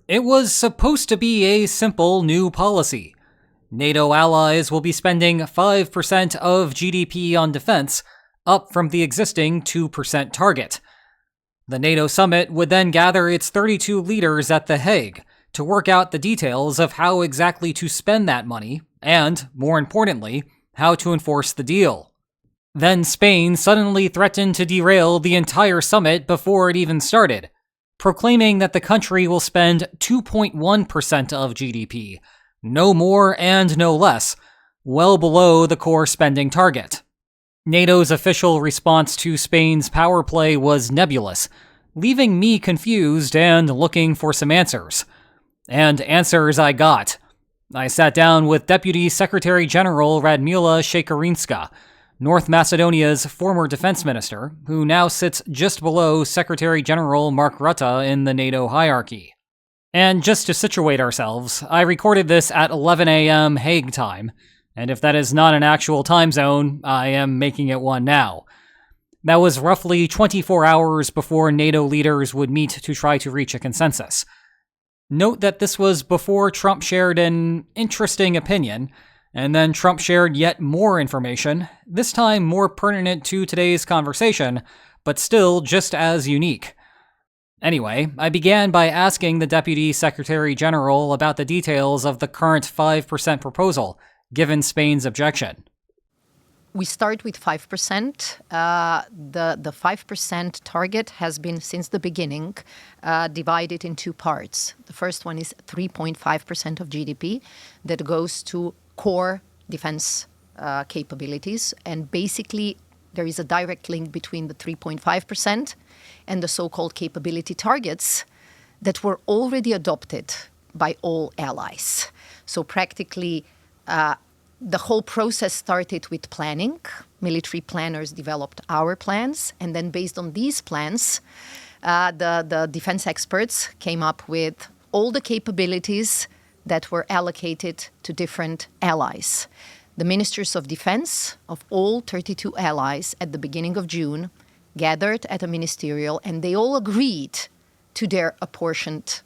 It was supposed to be a simple new policy. NATO allies will be spending 5% of GDP on defense, up from the existing 2% target. The NATO summit would then gather its 32 leaders at The Hague to work out the details of how exactly to spend that money and, more importantly, how to enforce the deal. Then Spain suddenly threatened to derail the entire summit before it even started, proclaiming that the country will spend 2.1% of GDP, no more and no less, well below the core spending target. NATO's official response to Spain's power play was nebulous, leaving me confused and looking for some answers. And answers I got. I sat down with Deputy Secretary General Radmila Shekerinska, North Macedonia's former defense minister, who now sits just below Secretary General Mark Rutte in the NATO hierarchy. And just to situate ourselves, I recorded this at 11 a.m. Hague time, and if that is not an actual time zone, I am making it one now. That was roughly 24 hours before NATO leaders would meet to try to reach a consensus. Note that this was before Trump shared an interesting opinion, and then Trump shared yet more information, this time more pertinent to today's conversation, but still just as unique. Anyway, I began by asking the Deputy Secretary General about the details of the current 5% proposal, given Spain's objection. We start with 5%. The 5% target has been, since the beginning, divided in two parts. The first one is 3.5% of GDP that goes to core defense capabilities. And basically, there is a direct link between the 3.5% and the so-called capability targets that were already adopted by all allies. So practically, the whole process started with planning. Military planners developed our plans, and then based on these plans, the defense experts came up with all the capabilities that were allocated to different allies. The ministers of defense of all 32 allies at the beginning of June gathered at a ministerial, and they all agreed to their apportioned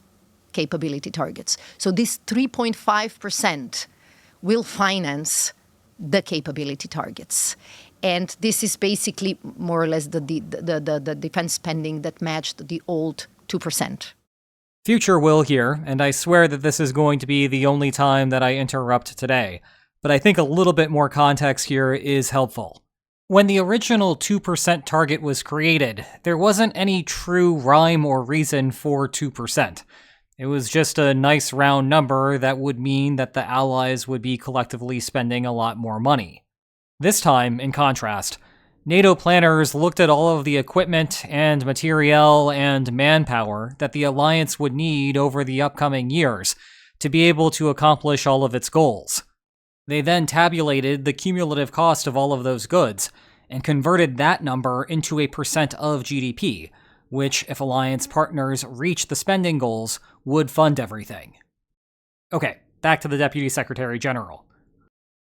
capability targets. So this 3.5% will finance the capability targets. And this is basically more or less the defense spending that matched the old 2%. Future will here, and I swear that this is going to be the only time that I interrupt today, but I think a little bit more context here is helpful. When the original 2% target was created, there wasn't any true rhyme or reason for 2%. It was just a nice round number that would mean that the allies would be collectively spending a lot more money. This time, in contrast, NATO planners looked at all of the equipment and materiel and manpower that the alliance would need over the upcoming years to be able to accomplish all of its goals. They then tabulated the cumulative cost of all of those goods and converted that number into a percent of GDP, which, if alliance partners reach the spending goals, would fund everything. Okay, back to the Deputy Secretary General.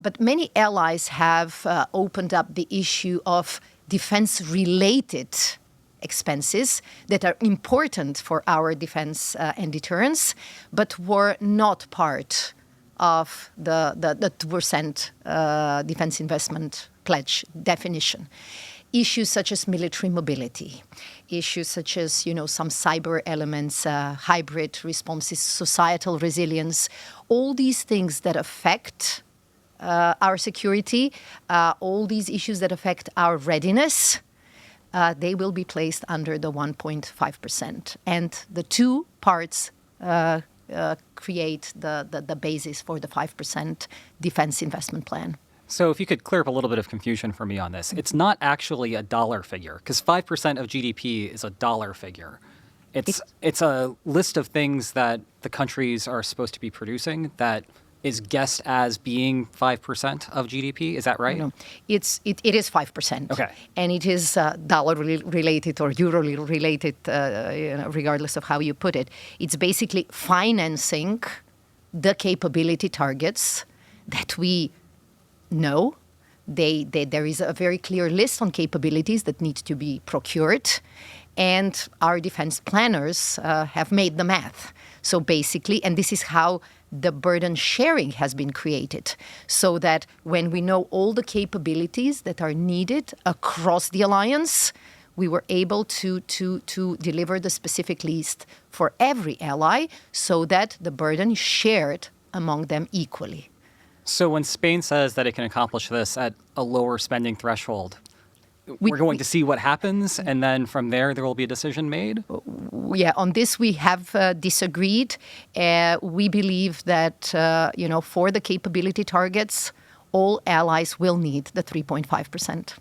But many allies have opened up the issue of defense-related expenses that are important for our defense and deterrence, but were not part of the 2% defense investment pledge definition. Issues such as military mobility, issues such as, some cyber elements, hybrid responses, societal resilience, all these things that affect our security, all these issues that affect our readiness, they will be placed under the 1.5%. And the two parts create the basis for the 5% defense investment plan. So if you could clear up a little bit of confusion for me on this. It's not actually a dollar figure, because 5% of GDP is a dollar figure. It's a list of things that the countries are supposed to be producing that is guessed as being 5% of GDP. Is that right? No, it is 5%. Okay. And it is dollar-related or euro-related, regardless of how you put it. It's basically financing the capability targets that we know. There is a very clear list on capabilities that need to be procured. And our defense planners have made the math. So basically, and this is how the burden sharing has been created, so that when we know all the capabilities that are needed across the alliance, we were able to deliver the specific list for every ally so that the burden is shared among them equally. So when Spain says that it can accomplish this at a lower spending threshold, we're going to see what happens, and then from there will be a decision made? Yeah, on this we have disagreed. We believe that, for the capability targets, all allies will need the 3.5%.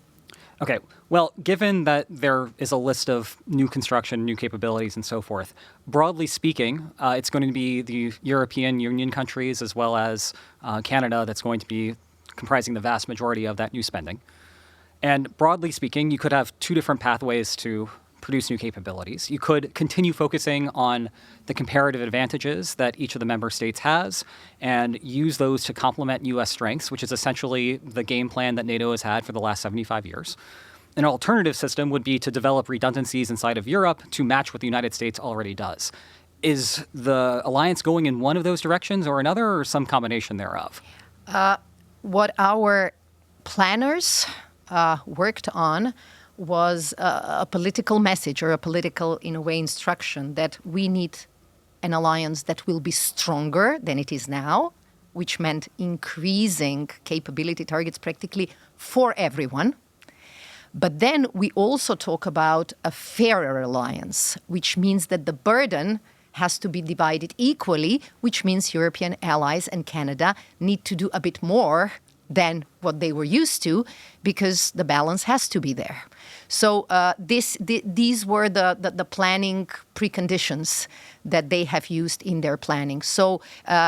Okay. Well, given that there is a list of new construction, new capabilities, and so forth, broadly speaking, it's going to be the European Union countries as well as Canada that's going to be comprising the vast majority of that new spending. And broadly speaking, you could have two different pathways to produce new capabilities. You could continue focusing on the comparative advantages that each of the member states has and use those to complement U.S. strengths, which is essentially the game plan that NATO has had for the last 75 years. An alternative system would be to develop redundancies inside of Europe to match what the United States already does. Is the alliance going in one of those directions or another, or some combination thereof? What our planners worked on was a political message, or a political, in a way, instruction that we need an alliance that will be stronger than it is now, which meant increasing capability targets practically for everyone. But then we also talk about a fairer alliance, which means that the burden has to be divided equally, which means European allies and Canada need to do a bit more than what they were used to, because the balance has to be there. So these were the planning preconditions that they have used in their planning. So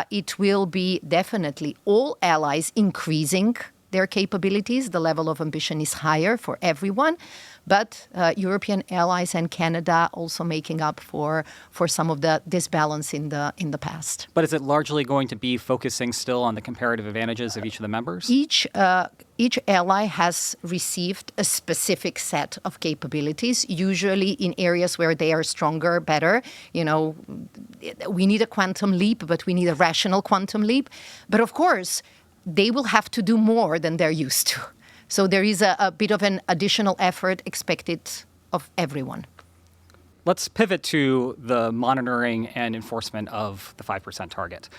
it will be definitely all allies increasing their capabilities. The level of ambition is higher for everyone, but European allies and Canada also making up for some of the disbalance in the past. But is it largely going to be focusing still on the comparative advantages of each of the members? Each ally has received a specific set of capabilities, usually in areas where they are stronger, better. We need a quantum leap, but we need a rational quantum leap. But of course, they will have to do more than they're used to. So there is a bit of an additional effort expected of everyone. Let's pivot to the monitoring and enforcement of the 5% target,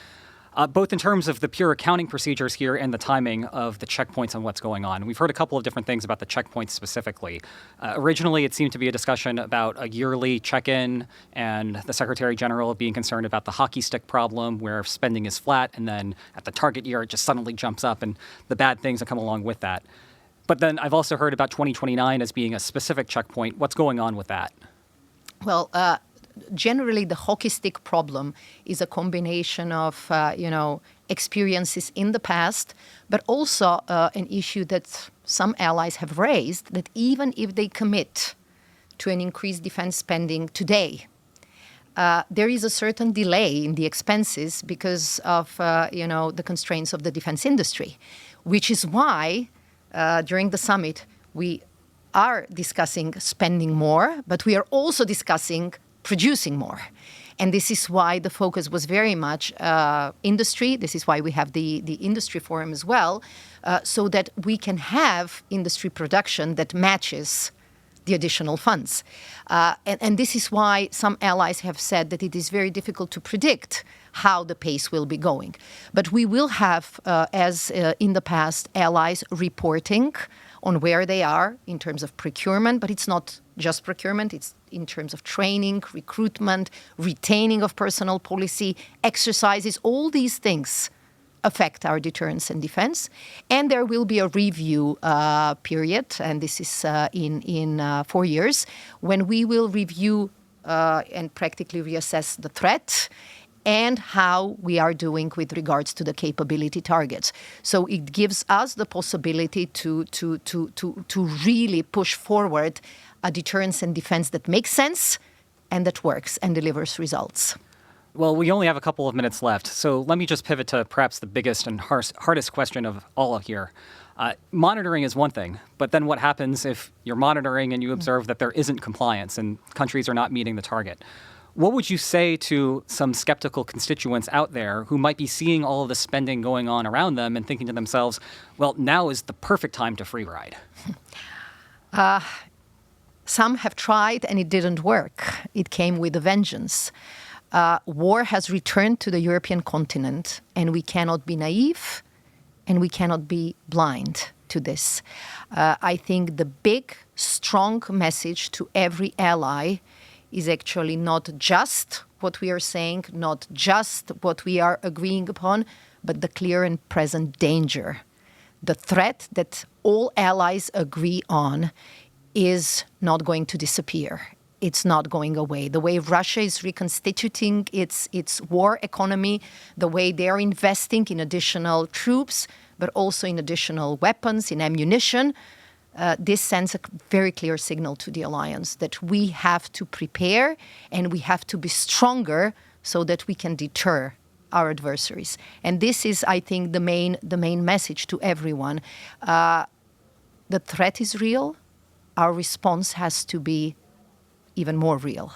both in terms of the pure accounting procedures here and the timing of the checkpoints on what's going on. We've heard a couple of different things about the checkpoints specifically. Originally, it seemed to be a discussion about a yearly check-in and the Secretary General being concerned about the hockey stick problem where spending is flat and then at the target year it just suddenly jumps up and the bad things that come along with that. But then I've also heard about 2029 as being a specific checkpoint. What's going on with that? Well, generally, the hockey stick problem is a combination of, experiences in the past, but also an issue that some allies have raised, that even if they commit to an increased defense spending today, there is a certain delay in the expenses because of, the constraints of the defense industry, which is why during the summit we are discussing spending more, but we are also discussing producing more. And this is why the focus was very much industry. This is why we have the industry forum as well, so that we can have industry production that matches the additional funds. And this is why some allies have said that it is very difficult to predict how the pace will be going. But we will have, as in the past, allies reporting on where they are in terms of procurement, but it's not just procurement, it's in terms of training, recruitment, retaining of personnel policy, exercises, all these things affect our deterrence and defense. And there will be a review period, and this is in 4 years, when we will review and practically reassess the threat and how we are doing with regards to the capability targets. So it gives us the possibility to really push forward a deterrence and defense that makes sense and that works and delivers results. Well, we only have a couple of minutes left, so let me just pivot to perhaps the biggest and hardest question of all here. Monitoring is one thing, but then what happens if you're monitoring and you observe that there isn't compliance and countries are not meeting the target? What would you say to some skeptical constituents out there who might be seeing all of the spending going on around them and thinking to themselves, well, now is the perfect time to free ride? Some have tried and it didn't work. It came with a vengeance. War has returned to the European continent, and we cannot be naive and we cannot be blind to this. I think the big, strong message to every ally is actually not just what we are saying, not just what we are agreeing upon, but the clear and present danger. The threat that all allies agree on is not going to disappear. It's not going away. The way Russia is reconstituting its war economy, the way they're investing in additional troops, but also in additional weapons, in ammunition, this sends a very clear signal to the alliance that we have to prepare and we have to be stronger so that we can deter our adversaries. And this is, I think, the main message to everyone. The threat is real. Our response has to be even more real.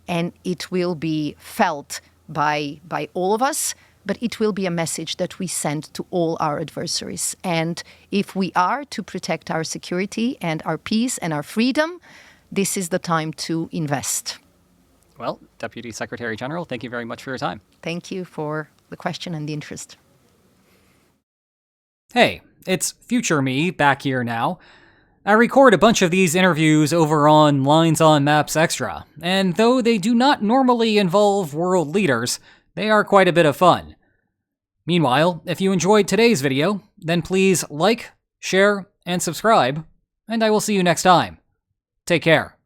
And it will be felt by all of us, but it will be a message that we send to all our adversaries. And if we are to protect our security and our peace and our freedom, this is the time to invest. Well, Deputy Secretary General, thank you very much for your time. Thank you for the question and the interest. Hey, it's future me back here now. I record a bunch of these interviews over on Lines on Maps Extra, and though they do not normally involve world leaders, they are quite a bit of fun. Meanwhile, if you enjoyed today's video, then please like, share, and subscribe, and I will see you next time. Take care.